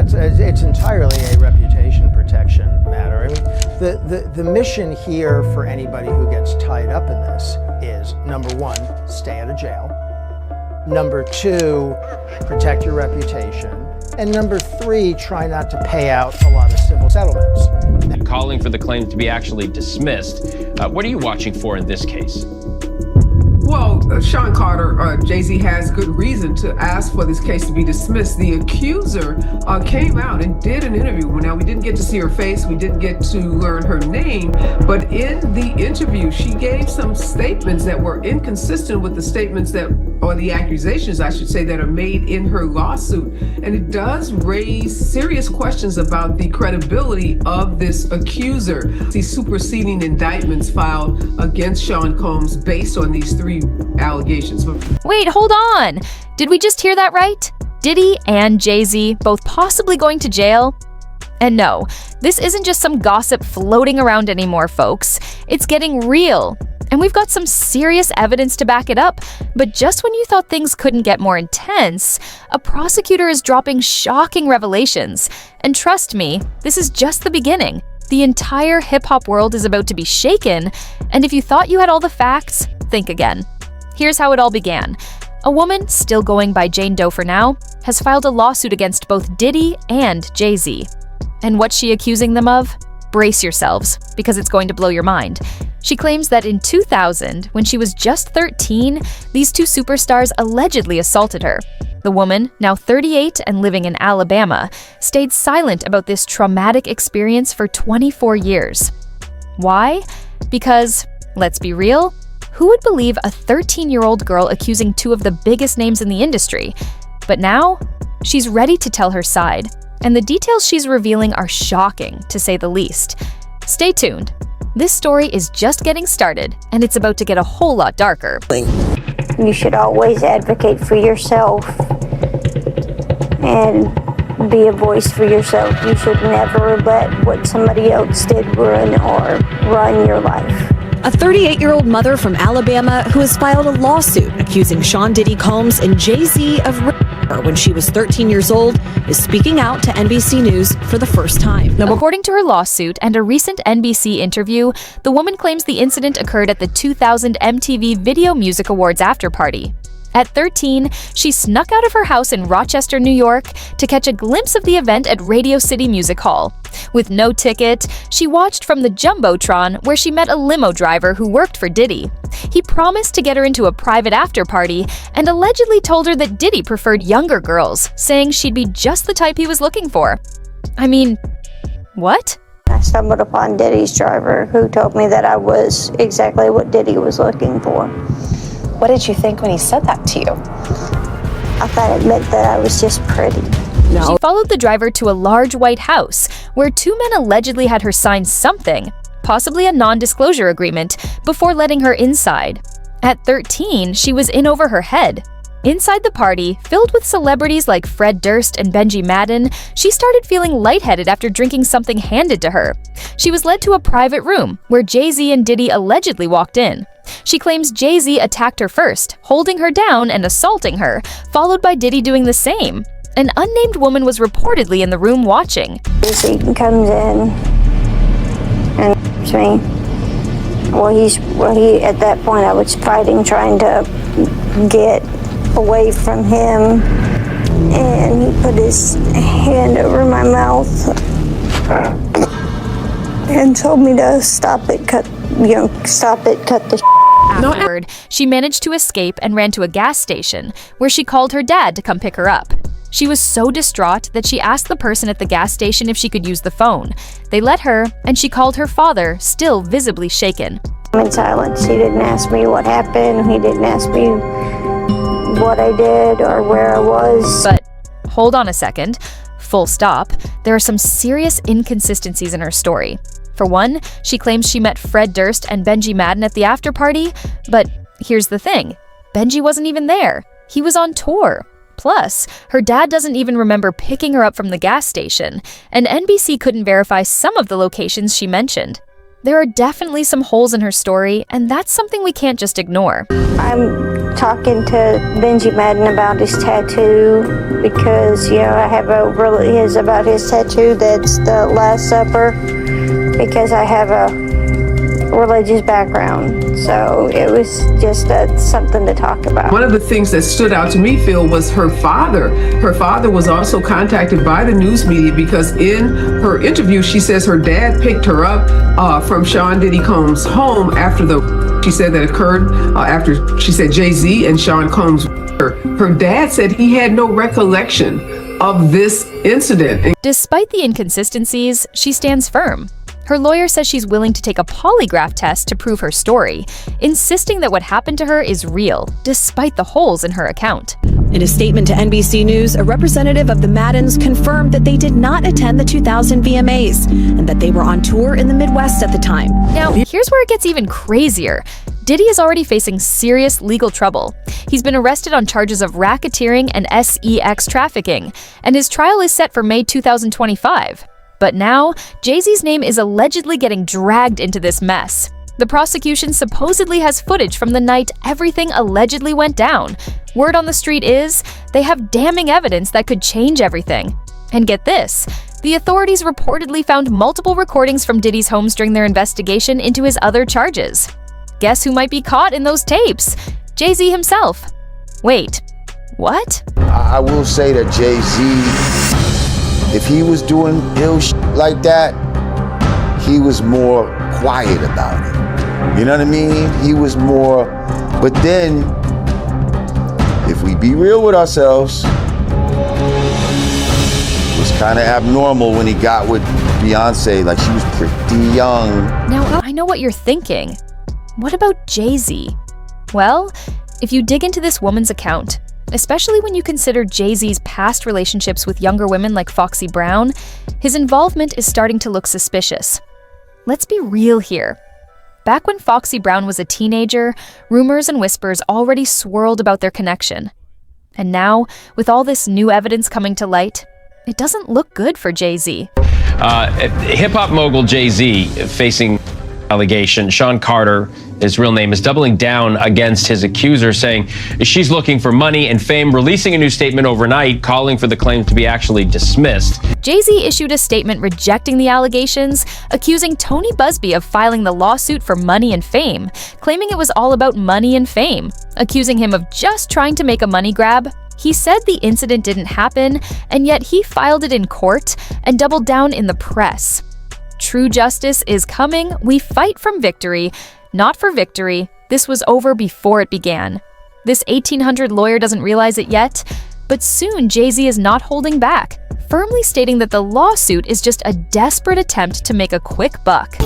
it's entirely a reputation protection matter. I mean, the mission here for anybody who gets tied up in this is, number one, stay out of jail. Number two, protect your reputation. And number three, try not to pay out a lot of civil settlements. Calling for the claim to be actually dismissed. What are you watching for in this case? Well, Sean Carter, Jay-Z has good reason to ask for this case to be dismissed. The accuser came out and did an interview. Now, we didn't get to see her face. We didn't get to learn her name. But in the interview, she gave some statements that were inconsistent with the statements or the accusations, I should say, that are made in her lawsuit. And it does raise serious questions about the credibility of this accuser. These superseding indictments filed against Sean Combs based on these three allegations. Wait, hold on. Did we just hear that right? Diddy and Jay-Z both possibly going to jail? And no, this isn't just some gossip floating around anymore, folks. It's getting real. And we've got some serious evidence to back it up. But just when you thought things couldn't get more intense, a prosecutor is dropping shocking revelations. And trust me, this is just the beginning. The entire hip-hop world is about to be shaken. And if you thought you had all the facts, think again. Here's how it all began. A woman, still going by Jane Doe for now, has filed a lawsuit against both Diddy and Jay-Z. And what's she accusing them of? Brace yourselves, because it's going to blow your mind. She claims that in 2000, when she was just 13, these two superstars allegedly assaulted her. The woman, now 38 and living in Alabama, stayed silent about this traumatic experience for 24 years. Why? Because, let's be real, who would believe a 13-year-old girl accusing two of the biggest names in the industry? But now, she's ready to tell her side, and the details she's revealing are shocking, to say the least. Stay tuned. This story is just getting started, and it's about to get a whole lot darker. You should always advocate for yourself and be a voice for yourself. You should never let what somebody else did ruin or run your life. A 38-year-old mother from Alabama who has filed a lawsuit accusing Sean Diddy Combs and Jay-Z of raping her when she was 13 years old is speaking out to NBC News for the first time. Now, according to her lawsuit and a recent NBC interview, the woman claims the incident occurred at the 2000 MTV Video Music Awards after-party. At 13, she snuck out of her house in Rochester, New York, to catch a glimpse of the event at Radio City Music Hall. With no ticket, she watched from the Jumbotron, where she met a limo driver who worked for Diddy. He promised to get her into a private after-party and allegedly told her that Diddy preferred younger girls, saying she'd be just the type he was looking for. I mean, what? I stumbled upon Diddy's driver, who told me that I was exactly what Diddy was looking for. What did you think when he said that to you? I thought it meant that I was just pretty. No. She followed the driver to a large white house, where two men allegedly had her sign something, possibly a non-disclosure agreement, before letting her inside. At 13, she was in over her head. Inside the party, filled with celebrities like Fred Durst and Benji Madden, she started feeling lightheaded after drinking something handed to her. She was led to a private room, where Jay-Z and Diddy allegedly walked in. She claims Jay-Z attacked her first, holding her down and assaulting her, followed by Diddy doing the same. An unnamed woman was reportedly in the room watching. Jay-Z comes in and me. He at that point I was fighting, trying to get away from him, and he put his hand over my mouth and told me to stop it, cut the Afterward, she managed to escape and ran to a gas station, where she called her dad to come pick her up. She was so distraught that she asked the person at the gas station if she could use the phone. They let her, and she called her father, still visibly shaken. I'm in silence. He didn't ask me what happened. He didn't ask me what I did or where I was. But hold on a second. Full stop. There are some serious inconsistencies in her story. For one, she claims she met Fred Durst and Benji Madden at the after-party, but here's the thing. Benji wasn't even there. He was on tour. Plus, her dad doesn't even remember picking her up from the gas station, and NBC couldn't verify some of the locations she mentioned. There are definitely some holes in her story, and that's something we can't just ignore. I'm talking to Benji Madden about his tattoo because, I have about his tattoo that's the Last Supper because I have a religious background. So it was just something to talk about. One of the things that stood out to me, Phil, was her father. Her father was also contacted by the news media because in her interview, she says her dad picked her up from Sean Diddy Combs' home she said that occurred after, she said, Jay-Z and Sean Combs. Her dad said he had no recollection of this incident. Despite the inconsistencies, she stands firm. Her lawyer says she's willing to take a polygraph test to prove her story, insisting that what happened to her is real, despite the holes in her account. In a statement to NBC News, a representative of the Maddens confirmed that they did not attend the 2000 VMAs and that they were on tour in the Midwest at the time. Now, here's where it gets even crazier. Diddy is already facing serious legal trouble. He's been arrested on charges of racketeering and sex trafficking, and his trial is set for May 2025. But now, Jay-Z's name is allegedly getting dragged into this mess. The prosecution supposedly has footage from the night everything allegedly went down. Word on the street is, they have damning evidence that could change everything. And get this, the authorities reportedly found multiple recordings from Diddy's homes during their investigation into his other charges. Guess who might be caught in those tapes? Jay-Z himself. Wait, what? I will say that Jay-Z, if he was doing ill like that, he was more quiet about it. You know what I mean? He was more, but then, if we be real with ourselves, it was kind of abnormal when he got with Beyoncé, like she was pretty young. Now, I know what you're thinking. What about Jay-Z? Well, if you dig into this woman's account, especially when you consider Jay-Z's past relationships with younger women like Foxy Brown, his involvement is starting to look suspicious. Let's be real here. Back when Foxy Brown was a teenager, rumors and whispers already swirled about their connection. And now, with all this new evidence coming to light, it doesn't look good for Jay-Z. Hip-hop mogul Jay-Z facing allegation. Sean Carter, his real name, is doubling down against his accuser, saying she's looking for money and fame, releasing a new statement overnight calling for the claims to be actually dismissed. Jay-Z issued a statement rejecting the allegations, accusing Tony Busby of filing the lawsuit for money and fame, claiming it was all about money and fame, accusing him of just trying to make a money grab. He said the incident didn't happen, and yet he filed it in court and doubled down in the press. True justice is coming. We fight from victory, not for victory. This was over before it began. This 1800 lawyer doesn't realize it yet, but soon Jay-Z is not holding back, firmly stating that the lawsuit is just a desperate attempt to make a quick buck.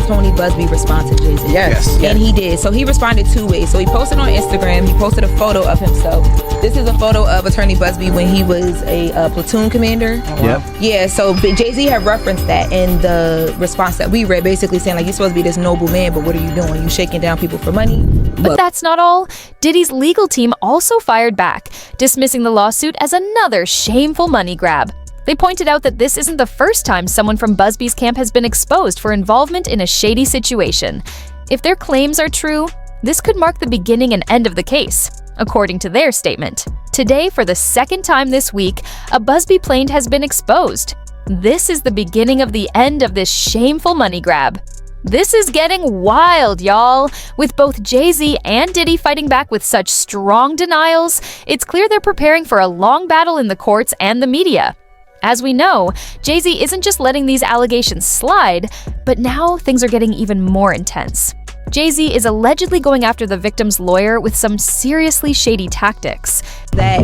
Tony Busby response to Jay-Z. Yes. And he did. So he responded two ways. So he posted on Instagram, he posted a photo of himself. This is a photo of Attorney Busby when he was a platoon commander. Yep. Yeah, so Jay-Z had referenced that in the response that we read, basically saying, like, you're supposed to be this noble man, but what are you doing? You shaking down people for money? But that's not all. Diddy's legal team also fired back, dismissing the lawsuit as another shameful money grab. They pointed out that this isn't the first time someone from Busby's camp has been exposed for involvement in a shady situation. If their claims are true, this could mark the beginning and end of the case, according to their statement. Today, for the second time this week, a Busby plaint has been exposed. This is the beginning of the end of this shameful money grab. This is getting wild, y'all. With both Jay-Z and Diddy fighting back with such strong denials, it's clear they're preparing for a long battle in the courts and the media. As we know, Jay-Z isn't just letting these allegations slide, but now things are getting even more intense. Jay-Z is allegedly going after the victim's lawyer with some seriously shady tactics. That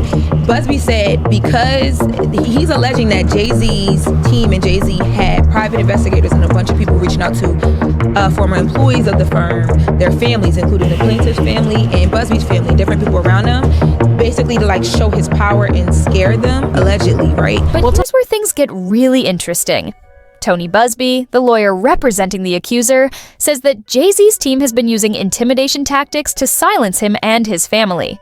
Busby said because he's alleging that Jay-Z's team and Jay-Z had private investigators and a bunch of people reaching out to former employees of the firm, their families, including the plaintiff's family and Busby's family, different people around them, basically to like show his power and scare them, allegedly, right? But here's where things get really interesting. Tony Busby, the lawyer representing the accuser, says that Jay-Z's team has been using intimidation tactics to silence him and his family.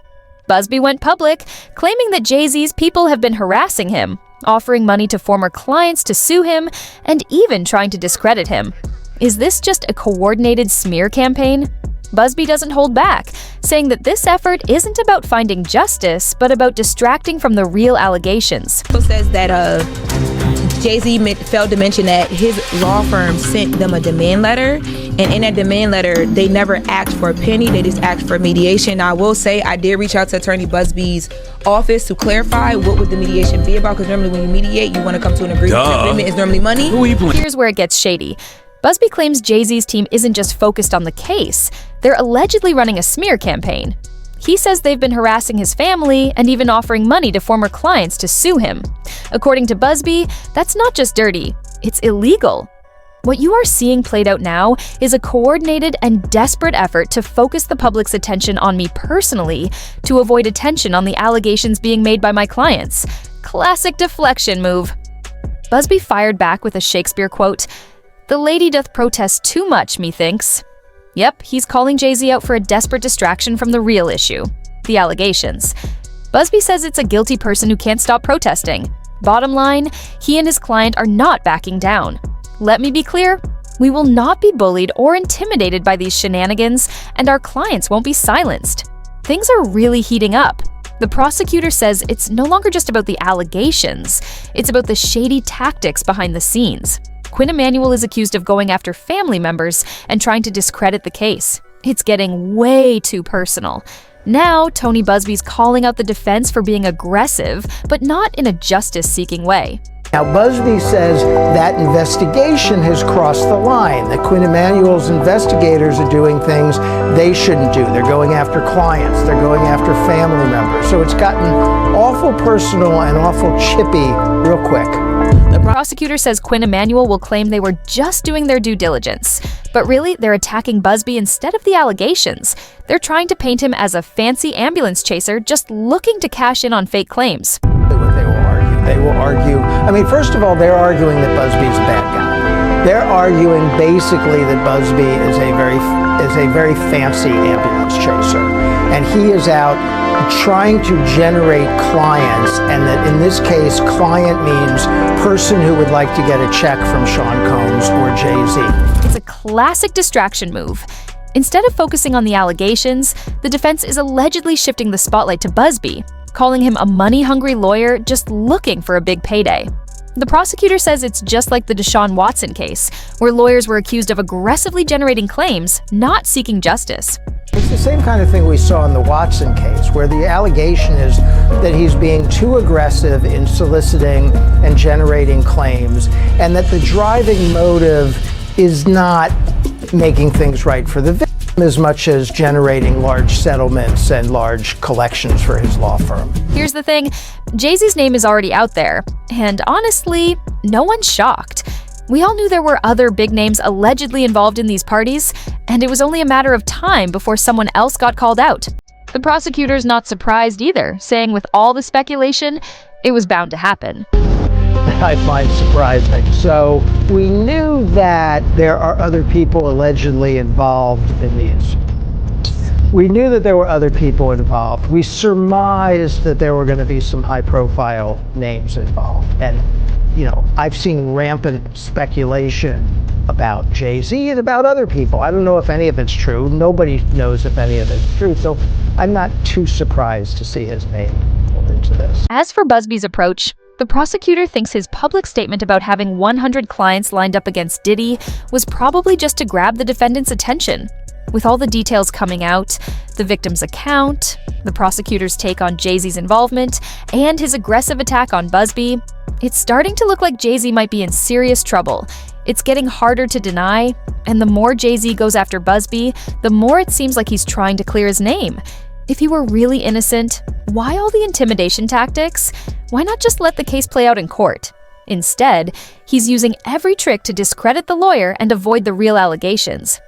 Busby went public, claiming that Jay-Z's people have been harassing him, offering money to former clients to sue him, and even trying to discredit him. Is this just a coordinated smear campaign? Busby doesn't hold back, saying that this effort isn't about finding justice, but about distracting from the real allegations. It says that Jay-Z failed to mention that his law firm sent them a demand letter, and in that demand letter, they never asked for a penny, they just asked for mediation. Now, I will say I did reach out to Attorney Busby's office to clarify what would the mediation be about, because normally when you mediate, you want to come to an agreement. The agreement is normally money. Here's where it gets shady. Busby claims Jay-Z's team isn't just focused on the case, they're allegedly running a smear campaign. He says they've been harassing his family and even offering money to former clients to sue him. According to Busby, that's not just dirty, it's illegal. What you are seeing played out now is a coordinated and desperate effort to focus the public's attention on me personally to avoid attention on the allegations being made by my clients. Classic deflection move. Busby fired back with a Shakespeare quote, "The lady doth protest too much, methinks." Yep, he's calling Jay-Z out for a desperate distraction from the real issue, the allegations. Busby says it's a guilty person who can't stop protesting. Bottom line, he and his client are not backing down. Let me be clear, we will not be bullied or intimidated by these shenanigans, and our clients won't be silenced. Things are really heating up. The prosecutor says it's no longer just about the allegations, it's about the shady tactics behind the scenes. Quinn Emanuel is accused of going after family members and trying to discredit the case. It's getting way too personal. Now, Tony Busby's calling out the defense for being aggressive, but not in a justice-seeking way. Now, Busby says that investigation has crossed the line, that Quinn Emanuel's investigators are doing things they shouldn't do. They're going after clients, they're going after family members. So it's gotten awful personal and awful chippy real quick. The prosecutor says Quinn Emanuel will claim they were just doing their due diligence. But really, they're attacking Busby instead of the allegations. They're trying to paint him as a fancy ambulance chaser just looking to cash in on fake claims. They will argue, I mean, first of all, they're arguing that Busby is a bad guy. They're arguing basically that Busby is a very fancy ambulance chaser. And he is out trying to generate clients, and that in this case, client means person who would like to get a check from Sean Combs or Jay-Z. It's a classic distraction move. Instead of focusing on the allegations, the defense is allegedly shifting the spotlight to Busby, calling him a money-hungry lawyer just looking for a big payday. The prosecutor says it's just like the Deshaun Watson case, where lawyers were accused of aggressively generating claims, not seeking justice. It's the same kind of thing we saw in the Watson case, where the allegation is that he's being too aggressive in soliciting and generating claims, and that the driving motive is not making things right for the victim as much as generating large settlements and large collections for his law firm. Here's the thing, Jay-Z's name is already out there, and honestly, no one's shocked. We all knew there were other big names allegedly involved in these parties, and it was only a matter of time before someone else got called out. The prosecutor's not surprised either, saying with all the speculation, it was bound to happen. I find surprising. So we knew that there are other people allegedly involved in these. We knew that there were other people involved. We surmised that there were going to be some high-profile names involved. And, you know, I've seen rampant speculation about Jay-Z and about other people. I don't know if any of it's true. Nobody knows if any of it's true. So I'm not too surprised to see his name pulled into this. As for Busby's approach, the prosecutor thinks his public statement about having 100 clients lined up against Diddy was probably just to grab the defendant's attention. With all the details coming out, the victim's account, the prosecutor's take on Jay-Z's involvement, and his aggressive attack on Busby, it's starting to look like Jay-Z might be in serious trouble. It's getting harder to deny, and the more Jay-Z goes after Busby, the more it seems like he's trying to clear his name. If he were really innocent, why all the intimidation tactics? Why not just let the case play out in court? Instead, he's using every trick to discredit the lawyer and avoid the real allegations.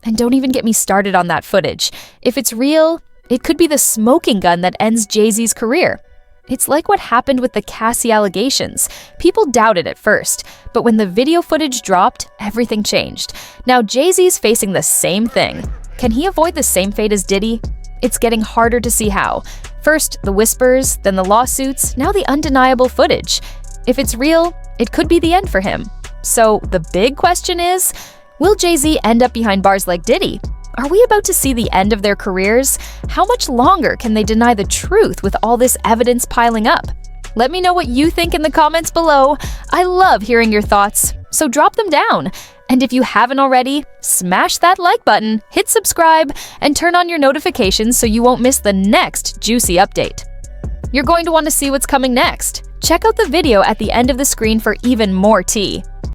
And don't even get me started on that footage. If it's real, it could be the smoking gun that ends Jay-Z's career. It's like what happened with the Cassie allegations. People doubted at first, but when the video footage dropped, everything changed. Now Jay-Z's facing the same thing. Can he avoid the same fate as Diddy? It's getting harder to see how. First, the whispers, then the lawsuits, now the undeniable footage. If it's real, it could be the end for him. So the big question is, Will Jay-Z end up behind bars like Diddy? Are we about to see the end of their careers? How much longer can they deny the truth with all this evidence piling up? Let me know what you think in the comments below. I love hearing your thoughts, so drop them down. And if you haven't already, smash that like button, hit subscribe, and turn on your notifications so you won't miss the next juicy update. You're going to want to see what's coming next. Check out the video at the end of the screen for even more tea.